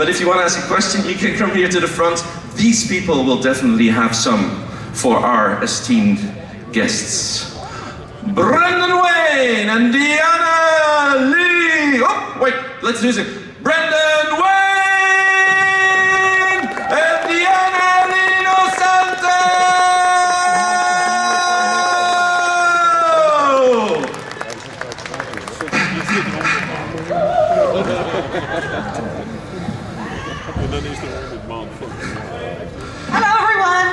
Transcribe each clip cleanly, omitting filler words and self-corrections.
But if you want to ask a question, you can come here to the front. These people will definitely have some for our esteemed guests. Brendan Wayne and Diana Lee. Oh, wait, let's do it. Brendan Wayne and Diana Lee Inosanto. Hello, everyone.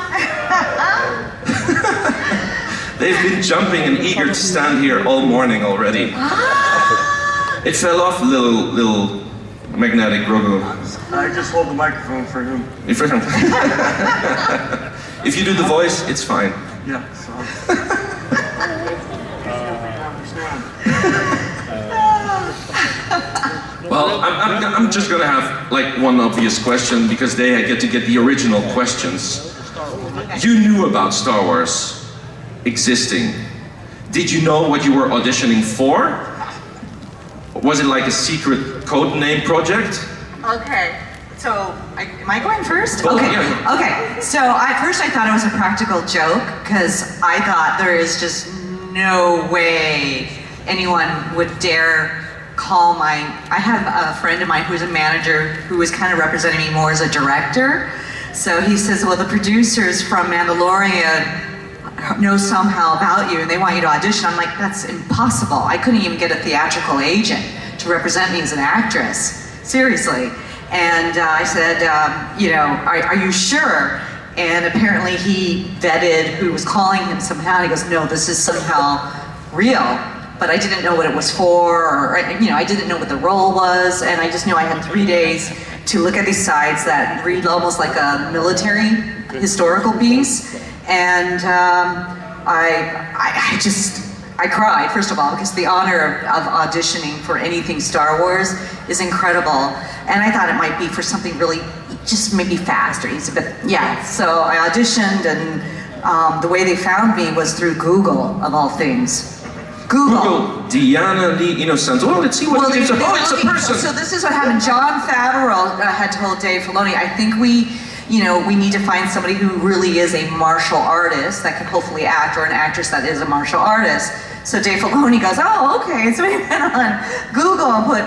They've been jumping and eager to stand here all morning already. It fell off, little magnetic Grogu. I just hold the microphone for him. If you do the voice, it's fine. Yeah, so. Well, I'm just gonna have like one obvious question because they get to get the original questions. You knew about Star Wars existing. Did you know what you were auditioning for? Was it like a secret code name project? Okay, so am I going first? Oh, Okay, yeah. okay. So at first I thought it was a practical joke because I thought there is just no way anyone would dare call I have a friend of mine who's a manager who was kind of representing me more as a director. So he says, well, the producers from Mandalorian know somehow about you and they want you to audition. I'm like, that's impossible. I couldn't even get a theatrical agent to represent me as an actress. Seriously. And I said, you know, are you sure? And apparently he vetted who was calling him somehow. He goes, no, this is somehow real. But I didn't know what it was for, or, you know, I didn't know what the role was, and I just knew I had 3 days to look at these sides that read almost like a military historical piece. And I cried, first of all, because the honor of auditioning for anything Star Wars is incredible. And I thought it might be for something really, just maybe fast or easy, but yeah. So I auditioned, and the way they found me was through Google, of all things. Google Diana Lee Inosanto. Well, let's see what it is. Oh, it's a person. So this is what happened. Jon Favreau had told Dave Filoni, I think we need to find somebody who really is a martial artist that can hopefully act, or an actress that is a martial artist. So Dave Filoni goes, oh, okay. So he went on Google and put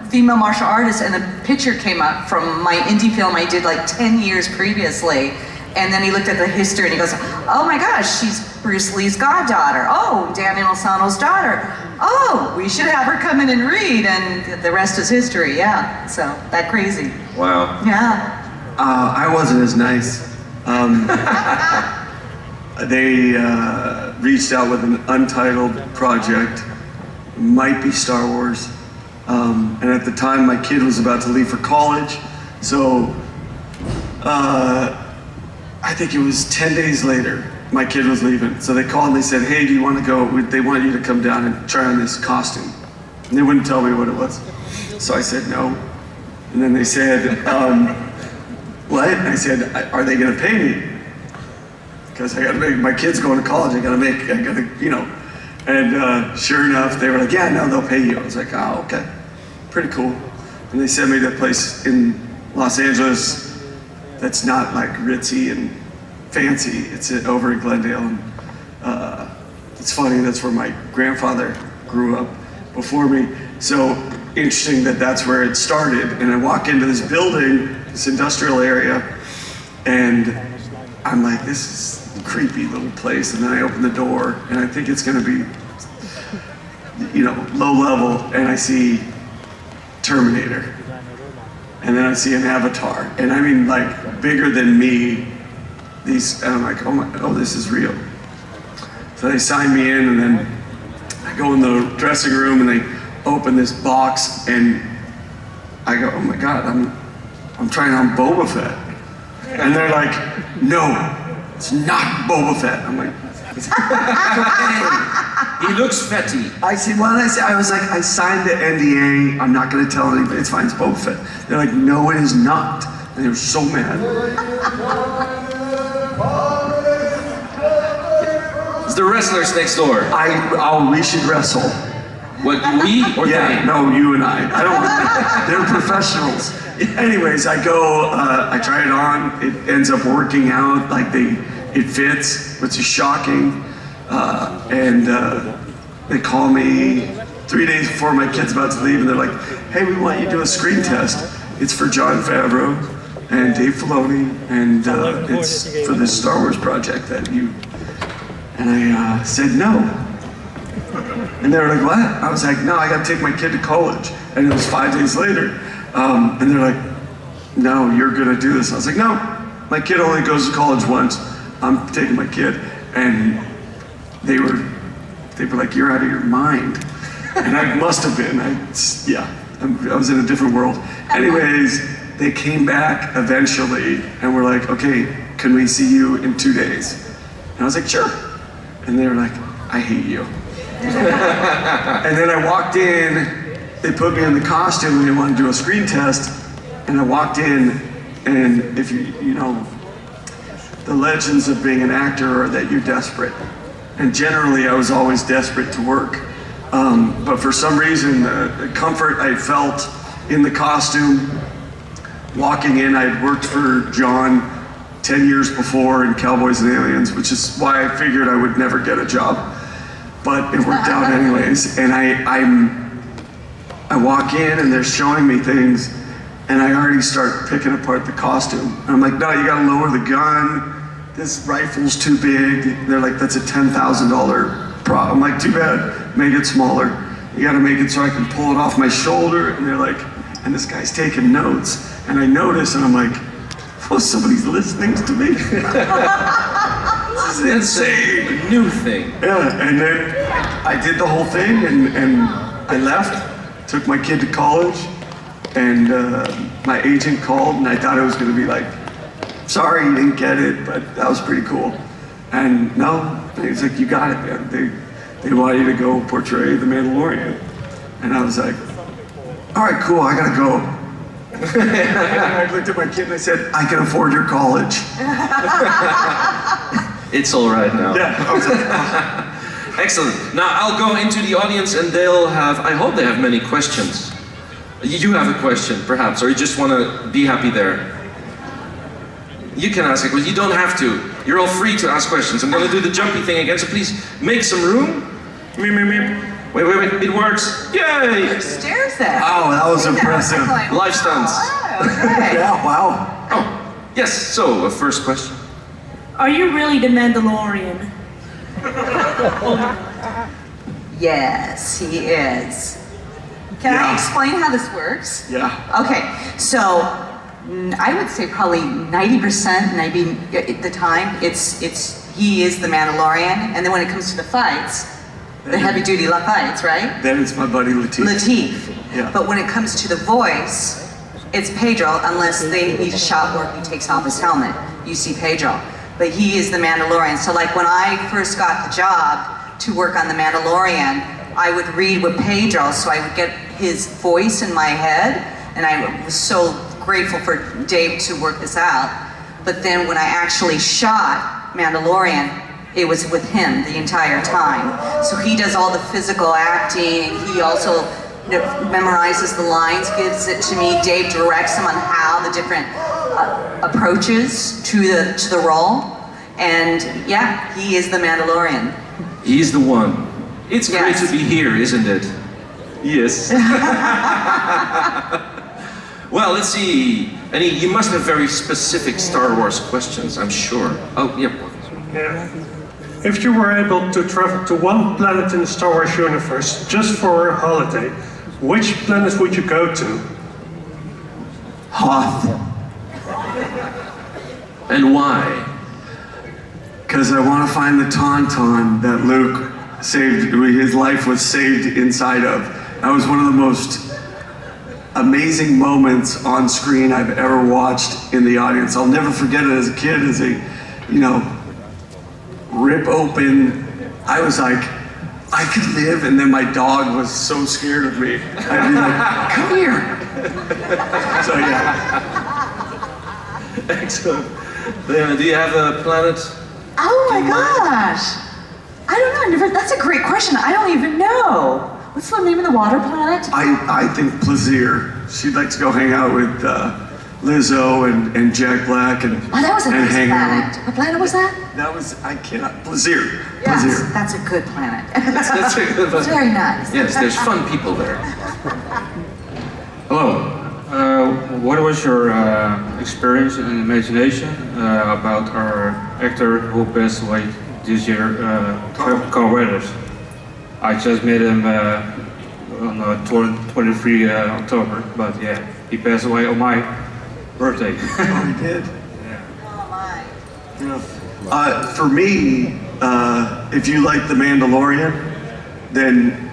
female martial artist, and the picture came up from my indie film I did like 10 years previously. And then he looked at the history and he goes, oh my gosh, she's Bruce Lee's goddaughter. Oh, Diana Inosanto's daughter. Oh, we should have her come in and read, and the rest is history, yeah. So, that crazy. Wow. Yeah. I wasn't as nice. They reached out with an untitled project, might be Star Wars. And at the time, my kid was about to leave for college. So, I think it was 10 days later, my kid was leaving. So they called and they said, hey, do you want to go? They want you to come down and try on this costume. And they wouldn't tell me what it was. So I said, no. And then they said, what? And I said, are they going to pay me? Because I got to make, my kid's going to college, I got to, you know. And sure enough, they were like, yeah, no, they'll pay you. I was like, oh, okay. Pretty cool. And they sent me to a place in Los Angeles that's not like ritzy and fancy. It's over in Glendale, and it's funny, that's where my grandfather grew up before me. So interesting that that's where it started. And I walk into this building, this industrial area, and I'm like, this is a creepy little place. And then I open the door, and I think it's gonna be, you know, low level, and I see Terminator. And then I see an avatar, and I mean like bigger than me. And I'm like, oh, this is real. So they sign me in, and then I go in the dressing room, and they open this box, and I go, oh my God, I'm trying on Boba Fett. And they're like, no, it's not Boba Fett. I'm like, he looks fatty. I said, well, I was like, I signed the NDA. I'm not going to tell anybody. It's fine, it's Boba Fett. They're like, no, it is not. And they were so mad. It's the wrestlers next door. We should wrestle. What, we or Yeah, they? no, you and I don't, they're professionals. Anyways, I go, I try it on. It ends up working out. Like it fits, which is shocking. And they call me 3 days before my kid's about to leave, and they're like, "Hey, we want you to do a screen test. It's for Jon Favreau and Dave Filoni, and it's for this Star Wars project that you." And I said no. And they were like, "What?" I was like, "No, I got to take my kid to college." And it was 5 days later. And they're like, "No, you're gonna do this." I was like, "No, my kid only goes to college once. I'm taking my kid." And they were like, "You're out of your mind." And I must have been. I was in a different world. Anyways, they came back eventually and were like, "Okay, can we see you in 2 days?" And I was like, "Sure." And they were like, "I hate you." And then I walked in, they put me in the costume and they wanted to do a screen test. And I walked in, and if you know, the legends of being an actor are that you're desperate. And generally I was always desperate to work. But for some reason, the comfort I felt in the costume, walking in, I had worked for John 10 years before in Cowboys and Aliens, which is why I figured I would never get a job. But it worked out anyways. And I walk in and they're showing me things, and I already start picking apart the costume. And I'm like, "No, you gotta lower the gun. This rifle's too big." They're like, "That's a $10,000 prop." I'm like, "Too bad, make it smaller. You gotta make it so I can pull it off my shoulder." And they're like, and this guy's taking notes. And I notice, and I'm like, "Oh, somebody's listening to me." This is insane. A new thing. Yeah, and then I did the whole thing, and I left, took my kid to college, and my agent called, and I thought it was gonna be like, "Sorry, you didn't get it," but that was pretty cool. And no, he was like, "You got it, man. They want you to go portray the Mandalorian." And I was like, "All right, cool, I gotta go." And I looked at my kid and I said, "I can afford your college." It's all right now. Yeah, I was like, Excellent. Now I'll go into the audience and they'll have, I hope they have many questions. You have a question, perhaps, or you just want to be happy there. You can ask a question. You don't have to. You're all free to ask questions. I'm going to do the jumpy thing again, so please make some room. Meep, meep, meep. Wait, it works. Yay! There's stairs there. wow, that was impressive. Life stunts. Oh, okay. Yeah, wow. Oh, yes, so, first question. Are you really the Mandalorian? Yes, he is. Can I Yeah. explain how this works? Yeah. Okay, so I would say probably 90%, maybe at the time, he is the Mandalorian, and then when it comes to the fights, the heavy-duty fights, right? Then it's my buddy Latif. Latif. Yeah. But when it comes to the voice, it's Pedro, unless they need a shot where he takes off his helmet. You see Pedro. But he is the Mandalorian. So like when I first got the job to work on the Mandalorian, I would read with Pedro, so I would get his voice in my head, and I was so grateful for Dave to work this out. But then when I actually shot Mandalorian, it was with him the entire time. So he does all the physical acting. He also memorizes the lines, gives it to me. Dave directs him on how the different approaches to the role. And yeah, he is the Mandalorian. He's the one. It's great Yes. to be here, isn't it? Yes. Well, let's see. You must have very specific Star Wars questions, I'm sure. Oh, yep. Yeah. If you were able to travel to one planet in the Star Wars universe just for a holiday, which planet would you go to? Hoth. And why? Because I want to find the Tauntaun that Luke saved, his life was saved inside of. That was one of the most amazing moments on screen I've ever watched in the audience. I'll never forget it as a kid, as a, rip open. I was like, I could live, and then my dog was so scared of me. I'd be like, come here. So yeah. Excellent. Diana, do you have a planet? Oh my gosh! I don't know. That's a great question. I don't even know. What's the name of the water planet? I think Plaisir. She'd like to go hang out with Lizzo and Jack Black and Oh, that was a and nice hang planet. out. What planet was that? That was I cannot Blizzard. Yes, Blizzard. that's a good planet. That's a good one. It's very nice. Yes, there's fun people there. Hello. What was your experience and imagination about our actor who passed away this year, Carl Weathers? I just met him on 23 October, but yeah, he passed away on my birthday. Oh, he did. Oh my. Yeah. For me, if you like The Mandalorian, then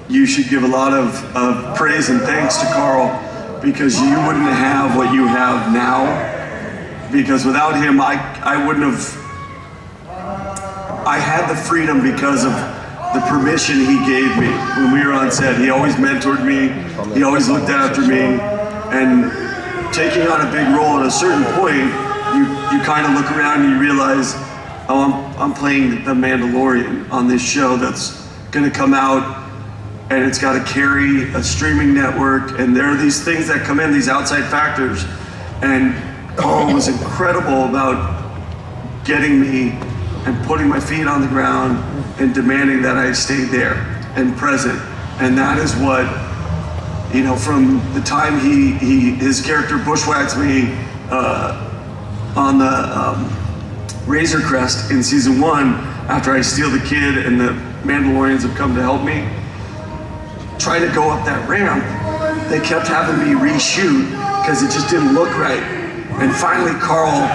you should give a lot of praise and thanks to Carl, because you wouldn't have what you have now. Because without him, I wouldn't have. I had the freedom because of the permission he gave me when we were on set. He always mentored me. He always looked after me, and taking on a big role at a certain point, you kind of look around and you realize, oh, I'm playing the Mandalorian on this show that's going to come out, and it's got to carry a streaming network, and there are these things that come in, these outside factors, and Carl was incredible about getting me and putting my feet on the ground and demanding that I stay there and present. And that is what, you know, from the time his character bushwhacks me on the Razor Crest in season 1, after I steal the kid and the Mandalorians have come to help me, try to go up that ramp, they kept having me reshoot because it just didn't look right. And finally Carl,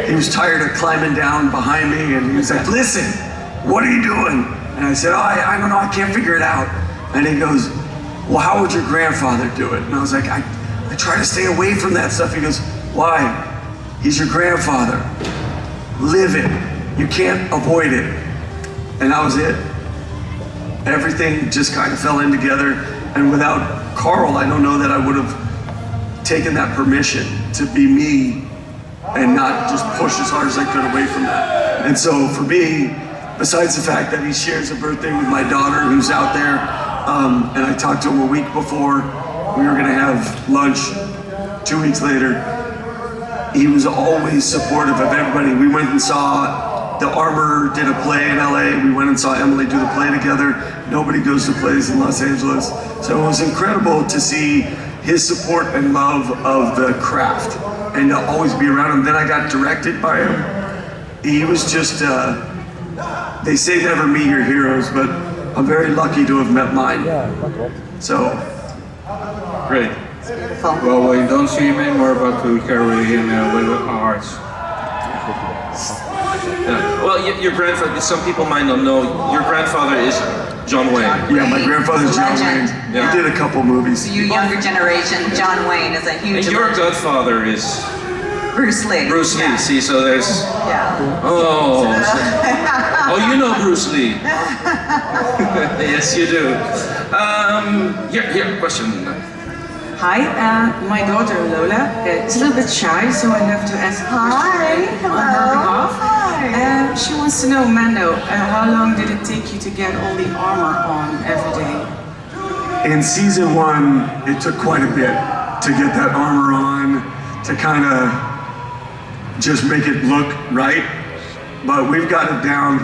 he was tired of climbing down behind me, and he was like, listen, what are you doing? And I said, oh, I don't know, I can't figure it out. And he goes, well, how would your grandfather do it? And I was like, I try to stay away from that stuff. He goes, why? He's your grandfather. Live it. You can't avoid it. And that was it. Everything just kind of fell in together. And without Carl, I don't know that I would have taken that permission to be me and not just push as hard as I could away from that. And so for me, besides the fact that he shares a birthday with my daughter who's out there, and I talked to him a week before, we were gonna have lunch 2 weeks later, he was always supportive of everybody. We went and saw The Armor did a play in LA. We went and saw Emily do the play together. Nobody goes to plays in Los Angeles. So it was incredible to see his support and love of the craft and to always be around him. Then I got directed by him. He was just, they say never meet your heroes, but I'm very lucky to have met mine. So. Great. Beautiful. Well, we don't see him anymore, but we carry him with our hearts. Yeah. Well, your grandfather, some people might not know, your grandfather is John Wayne. Yeah, my grandfather's John Wayne. Legend. Yeah. He did a couple movies. You younger generation, John Wayne is a huge. And your godfather is Bruce Lee. Bruce Lee. Yeah. See, so there's, Yeah. oh, oh, you know Bruce Lee. Yes, you do. Here, question. Hi, my daughter Lola is a little bit shy, so I have to ask a Hi. question on her Hello. behalf. Hi. She wants to know, Mando, how long did it take you to get all the armor on every day? In season 1, it took quite a bit to get that armor on, to kind of just make it look right. But we've got it down.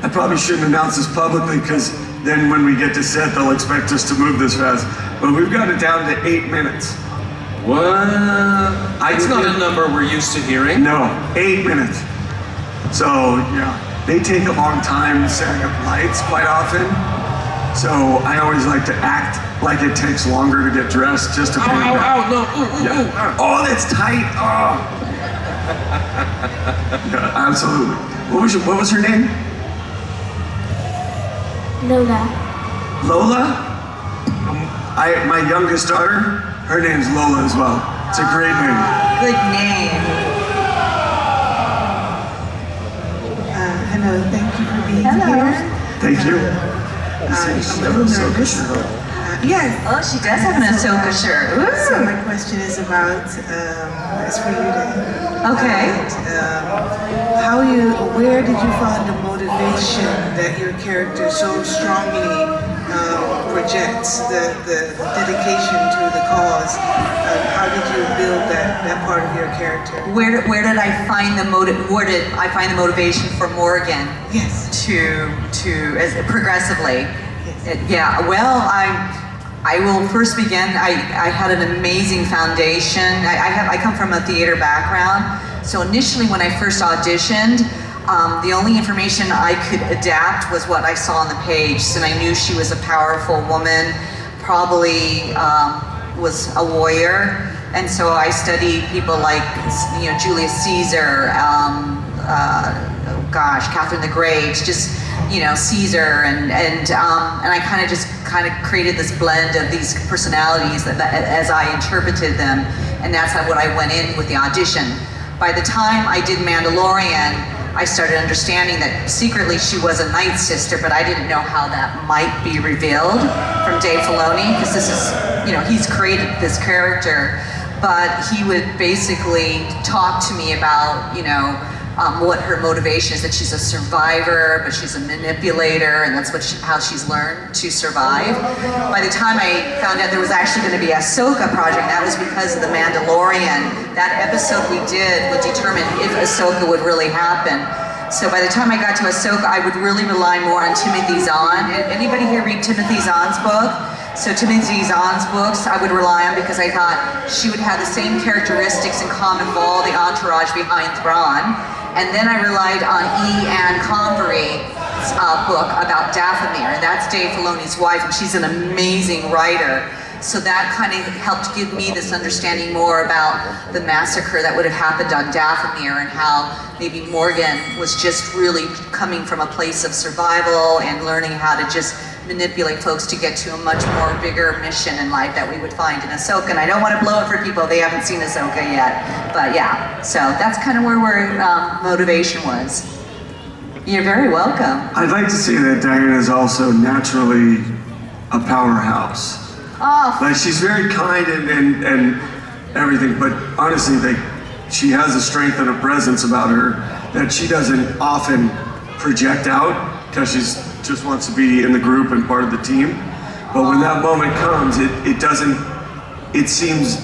I probably shouldn't announce this publicly because then when we get to set, they'll expect us to move this fast. But we've got it down to 8 minutes. What? It's not a number we're used to hearing. No, 8 minutes. So, yeah, they take a long time setting up lights quite often. So I always like to act like it takes longer to get dressed just to bring it back. Ow, no, ooh, Yeah. Oh, that's tight. Oh. Yeah, absolutely. What was her name? Lola. Lola? My youngest daughter, her name's Lola as well. It's a great name. Good name. Hello, thank you for being Hello. here. Thank you. I'm a little nervous. Yes. Oh, she does have an Ahsoka shirt. So Ooh. my question is about, it's for you then. Okay. Where did you find the motivation that your character so strongly projects, the dedication to the cause. How did you build that part of your character? Where did I find where did I find the motivation for Morgan? Yes. As progressively. Yeah. Well, I will first begin. I had an amazing foundation. I come from a theater background. So initially, when I first auditioned, the only information I could adapt was what I saw on the page. So I knew she was a powerful woman, probably was a warrior. And so I studied people like, Julius Caesar, Catherine the Great, just, Caesar, and I kind of created this blend of these personalities as I interpreted them, and that's what I went in with the audition. By the time I did Mandalorian, I started understanding that secretly she was a Night Sister, but I didn't know how that might be revealed from Dave Filoni, because this is, he's created this character, but he would basically talk to me about, what her motivation is, that she's a survivor, but she's a manipulator, and that's how she's learned to survive. By the time I found out there was actually going to be a Ahsoka project, that was because of the Mandalorian. That episode we did would determine if Ahsoka would really happen. So by the time I got to Ahsoka, I would really rely more on Timothy Zahn. Anybody here read Timothy Zahn's book? So Timothy Zahn's books I would rely on because I thought she would have the same characteristics in common with all the entourage behind Thrawn. And then I relied on E. Ann Convery's book about Dathomir, and that's Dave Filoni's wife, and she's an amazing writer. So that kind of helped give me this understanding more about the massacre that would have happened on Dathomir, and how maybe Morgan was just really coming from a place of survival and learning how to just manipulate folks to get to a much more bigger mission in life that we would find in Ahsoka. And I don't want to blow it for people, they haven't seen Ahsoka yet. But yeah, so that's kind of where our motivation was. You're very welcome. I'd like to say that Diana is also naturally a powerhouse. Oh. Like, she's very kind and everything, but honestly, she has a strength and a presence about her that she doesn't often project out, because she's just wants to be in the group and part of the team. But when that moment comes, it seems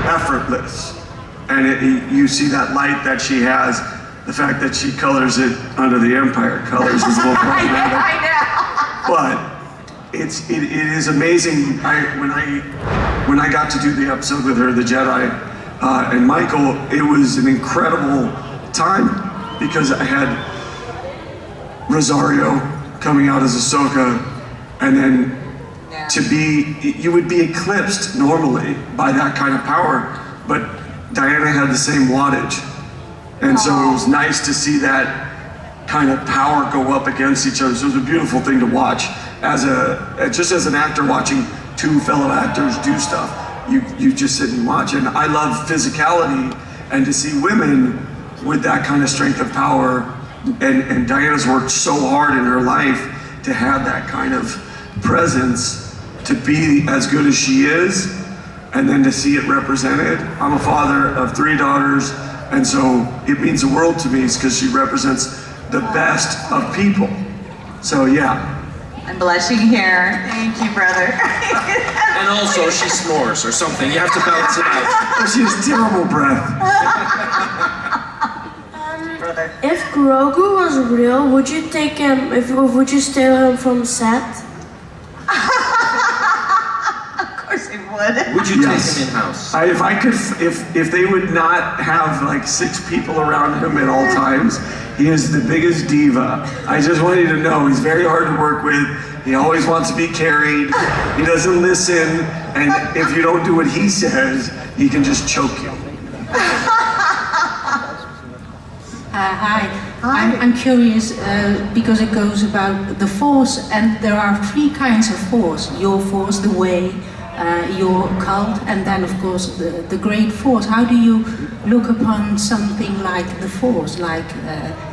effortless. And you see that light that she has, the fact that she colors it under the Empire. Colors is a little problematic. I know. But it is amazing. When I got to do the episode with her, the Jedi, and Michael, it was an incredible time, because I had Rosario coming out as Ahsoka, and then you would be eclipsed normally by that kind of power, but Diana had the same wattage. And so it was nice to see that kind of power go up against each other. So it was a beautiful thing to watch just as an actor watching two fellow actors do stuff. You just sit and watch, and I love physicality, and to see women with that kind of strength of power, and Diana's worked so hard in her life to have that kind of presence, to be as good as she is, and then to see it represented. I'm a father of 3 daughters, and so it means the world to me, because she represents the best of people. So yeah. I'm blushing here. Thank you, brother. And also, she snores or something. You have to balance it out. She has terrible breath. If Grogu was real, would you take him? Would you steal him from set? Of course I would. Would you take him in-house? If they would not have like 6 people around him at all times, he is the biggest diva. I just want you to know, he's very hard to work with. He always wants to be carried. He doesn't listen, and if you don't do what he says, he can just choke you. Hi. I'm curious because it goes about the force, and there are 3 kinds of force. Your force, the way, your cult, and then of course the great force. How do you look upon something like the force? Like,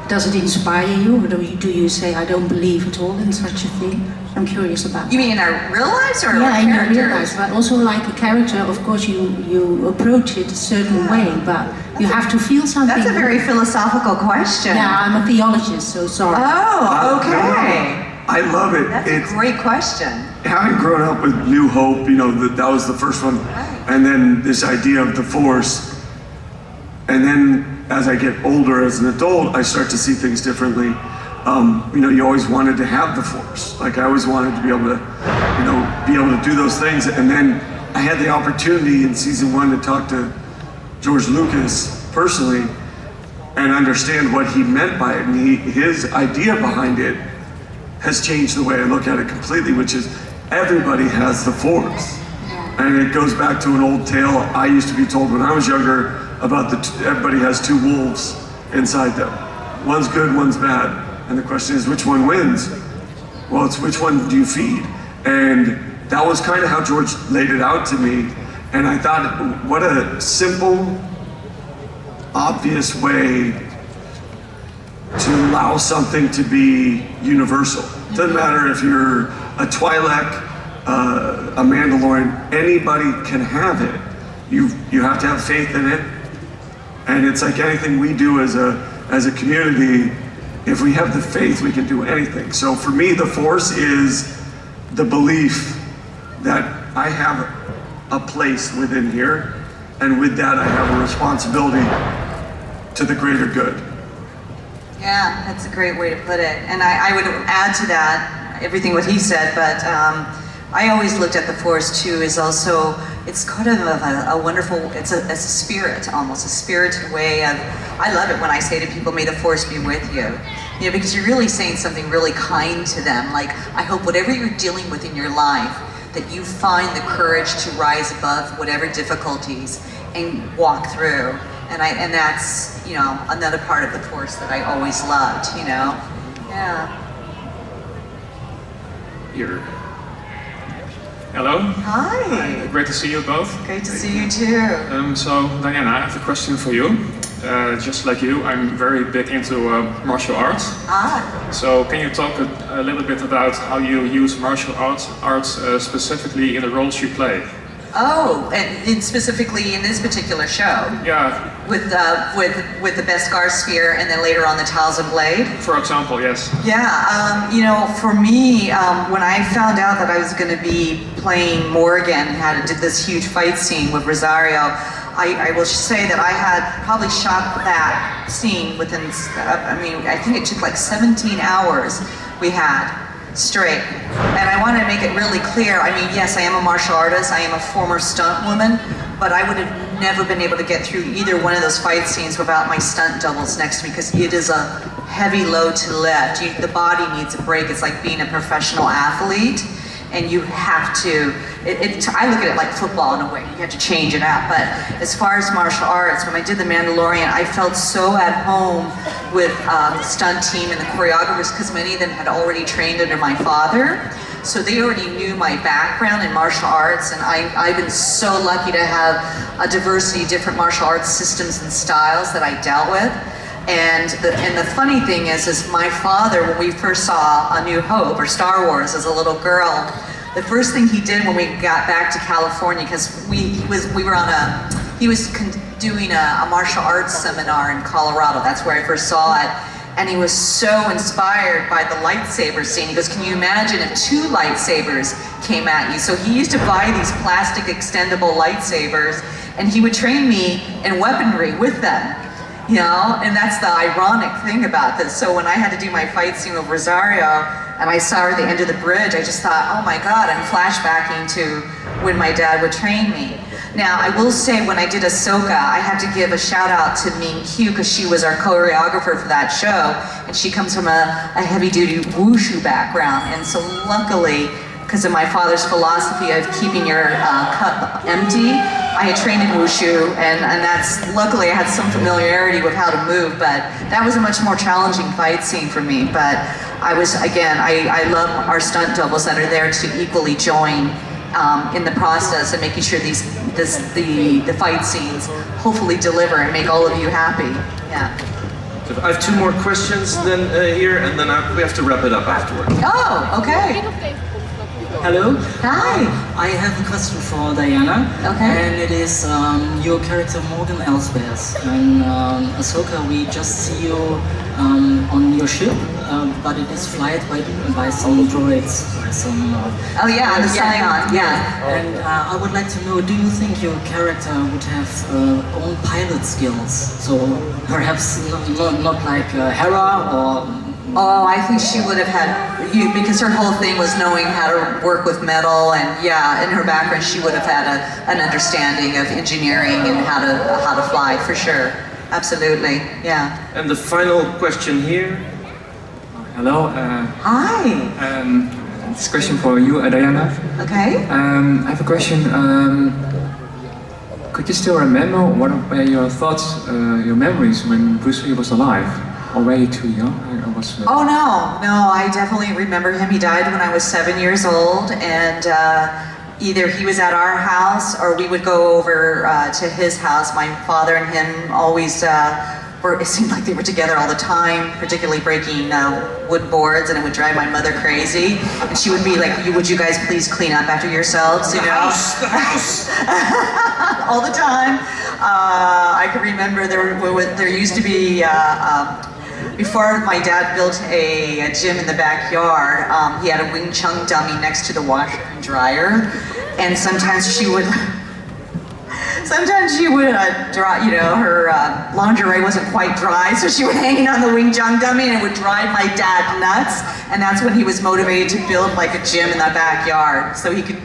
does it inspire you, or do you say, I don't believe at all in such a thing? I'm curious about that. You mean in our real lives, or yeah, in your characters? real life, but also like a character. Of course, you approach it a certain way, but you have to feel something. That's a very philosophical question. Yeah, I'm a theologist, so sorry. Oh, okay. I love it. That's a great question. Having grown up with New Hope, you know, that was the first one, and then this idea of the Force, and then as I get older as an adult, I start to see things differently. You know, you always wanted to have the Force. Like I always wanted to be able to, you know, be able to do those things. And then I had the opportunity in season 1 to talk to George Lucas personally and understand what he meant by it. And his idea behind it has changed the way I look at it completely, which is everybody has the Force. And it goes back to an old tale I used to be told when I was younger about everybody has 2 wolves inside them. One's good, one's bad. And the question is, which one wins? Well, it's which one do you feed? And that was kind of how George laid it out to me. And I thought, what a simple, obvious way to allow something to be universal. Doesn't matter if you're a Twi'lek, a Mandalorian, anybody can have it. You have to have faith in it. And it's like anything we do as a community, if we have the faith, we can do anything. So for me, the Force is the belief that I have a place within here, and with that I have a responsibility to the greater good. Yeah, that's a great way to put it. And I would add to that everything what he said, but I always looked at the Force too as also, it's kind of a wonderful, it's a spirit almost, a spirited way of, I love it when I say to people, may the Force be with you. You know, because you're really saying something really kind to them. Like, I hope whatever you're dealing with in your life, that you find the courage to rise above whatever difficulties and walk through. And that's, you know, another part of the Force that I always loved, you know? Yeah. Here. Hello. Hi. Great to see you both. Great to see you too. So, Diana, I have a question for you. Just like you, I'm very big into martial arts. So can you talk a little bit about how you use martial arts specifically in the roles you play? Oh, and specifically in this particular show? Yeah. With the Beskar Sphere and then later on the Talzin Blade? For example, yes. Yeah, you know, for me, when I found out that I was going to be playing Morgan and did this huge fight scene with Rosario, I will say that I had probably shot that scene within, I mean, I think it took like 17 hours we had straight. And I want to make it really clear, I mean, yes, I am a martial artist, I am a former stunt woman, but I would have never been able to get through either one of those fight scenes without my stunt doubles next to me, because it is a heavy load to lift. The body needs a break. It's like being a professional athlete, and you have to, I look at it like football in a way, you have to change it out. But as far as martial arts, when I did The Mandalorian, I felt so at home with the stunt team and the choreographers, because many of them had already trained under my father. So they already knew my background in martial arts, and I've been so lucky to have a diversity of different martial arts systems and styles that I dealt with. And the funny thing is my father, when we first saw A New Hope or Star Wars as a little girl, the first thing he did when we got back to California, because he was doing a martial arts seminar in Colorado. That's where I first saw it. And he was so inspired by the lightsaber scene. He goes, can you imagine if 2 lightsabers came at you? So he used to buy these plastic extendable lightsabers, and he would train me in weaponry with them. You know, and that's the ironic thing about this. So when I had to do my fight scene with Rosario, and I saw her at the end of the bridge, I just thought, oh my God, I'm flashbacking to when my dad would train me. Now, I will say when I did Ahsoka, I had to give a shout out to Ming Q, because she was our choreographer for that show, and she comes from a heavy-duty wushu background, and so luckily, because of my father's philosophy of keeping your cup empty, I had trained in wushu, and that's, luckily I had some familiarity with how to move, but that was a much more challenging fight scene for me. But I was, again, I love our stunt doubles that are there to equally join in the process and making sure the fight scenes hopefully deliver and make all of you happy. Yeah. So I have 2 more questions then here, and then we have to wrap it up afterwards. Oh, okay. Hello. Hi. I have a question for Diana. Okay. And it is your character Morgan Elsbeth. And Ahsoka, we just see you on your ship, but it is flight by some droids. Some, Oh yeah, the Scion. Yeah. And I would like to know, do you think your character would have own pilot skills? So perhaps not like Hera or... Oh, I think she would have had, because her whole thing was knowing how to work with metal, and yeah, in her background she would have had an understanding of engineering and how to fly, for sure. Absolutely, yeah. And the final question here. Hello. Hi. This question for you, Diana. Okay. I have a question. Could you still remember what were your thoughts, your memories when Bruce Lee was alive? Or were you too young? Oh no, I definitely remember him. He died when I was 7 years old, and either he was at our house or we would go over to his house. My father and him always it seemed like they were together all the time, particularly breaking wood boards, and it would drive my mother crazy. And she would be like, would you guys please clean up after yourselves, you know? The house. All the time. I can remember there used to be, before my dad built a gym in the backyard, he had a Wing Chun dummy next to the washer and dryer, and sometimes she would dry, you know, her lingerie wasn't quite dry, so she would hang it on the Wing Chun dummy, and it would drive my dad nuts, and that's when he was motivated to build like a gym in the backyard, so he could,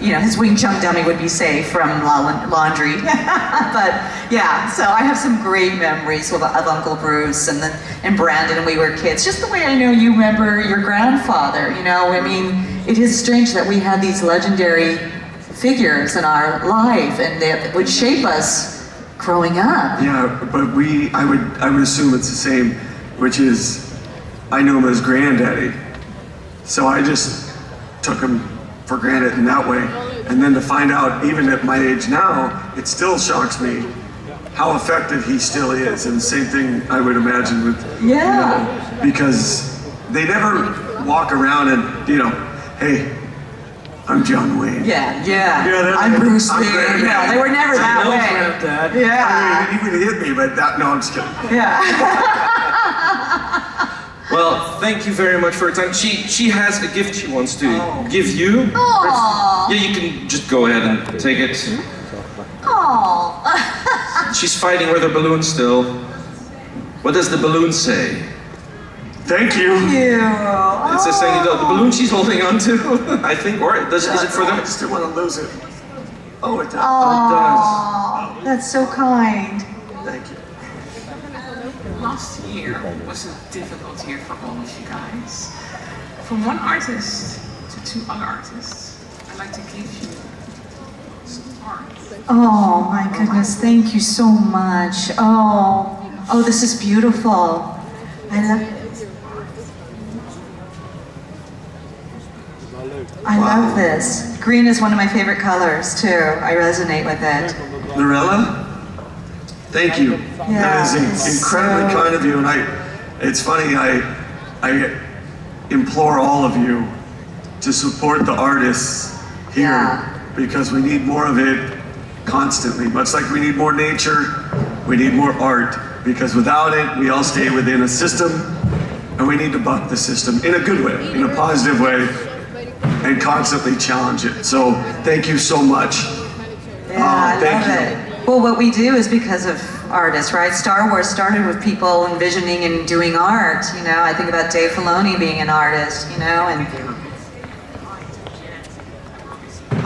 you know, his Wing Chun dummy would be safe from laundry. But yeah, so I have some great memories of Uncle Bruce and Brandon when we were kids. Just the way I know you remember your grandfather, you know, I mean, it is strange that we had these legendary figures in our life and that would shape us growing up. Yeah, but I would assume it's the same, which is, I knew him as granddaddy. So I just took him for granted in that way. And then to find out, even at my age now, it still shocks me how effective he still is. And the same thing I would imagine with, yeah, you know, because they never walk around and, you know, hey, I'm John Wayne. Yeah, I'm Bruce Lee. Yeah, they were never that way. Dad. Yeah. I mean, he would hit me, but no, I'm just kidding. Yeah. Well, thank you very much for your time. She has a gift she wants to give you. Aww. Yeah, you can just go ahead and take it. Aww. She's fighting with her balloon still. What does the balloon say? Thank you. Thank you. It says thank you. The balloon she's holding on to, I think, or is it for them? I just didn't want to lose it. Oh, it does. Oh, it does. That's so kind. Thank you. Last year was a difficult year for all of you guys. From one artist to two other artists, I'd like to give you some art. Oh my goodness, thank you so much. Oh, this is beautiful. I love this. Green is one of my favorite colors too. I resonate with it. Lorella, thank you. Yeah, that is incredibly kind of you, and it's funny, I implore all of you to support the artists here because we need more of it constantly. Much like we need more nature, we need more art, because without it, we all stay within a system, and we need to buck the system in a good way, in a positive way, and constantly challenge it. So thank you so much. Yeah, I thank love you. it. Well, what we do is because of artists, right? Star Wars started with people envisioning and doing art, you know? I think about Dave Filoni being an artist, you know? And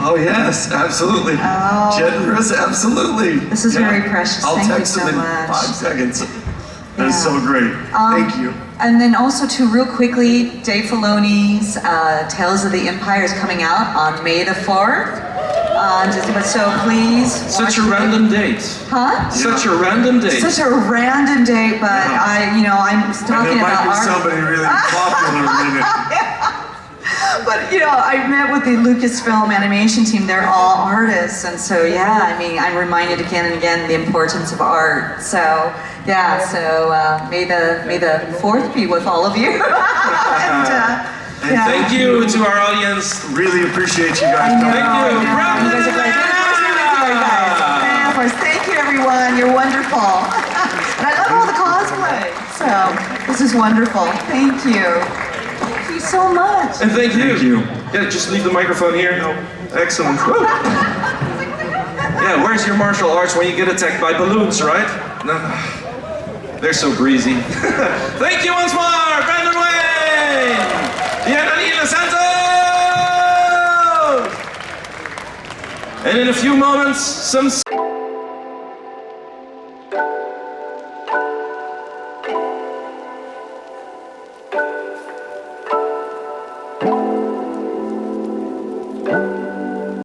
oh yes, absolutely. Oh. Jet and Chris, absolutely. This is very precious. I'll Thank you text so them in much. 5 seconds. That is so great. Thank you. And then also too, real quickly, Dave Filoni's Tales of the Empire is coming out on May the 4th. So please. Such a random date. Huh? Such a random date. Such a random date, but I'm talking about art. Somebody really popular in it. But I met with the Lucasfilm animation team. They're all artists, and so I mean, I'm reminded again and again the importance of art. So may the 4th be with all of you. And thank you to our audience. Really appreciate you guys coming. Thank you. You guys are great. Of course, thank you everyone. You're wonderful. And I love all the cosplay. So this is wonderful. Thank you. Thank you so much. And thank you. Thank you. Yeah, just leave the microphone here. No. Excellent. Woo. Yeah, where's your martial arts when you get attacked by balloons, right? No. They're so breezy. Thank you once more, Brandon Wayne! Diana Lee Inosanto! And in a few moments, some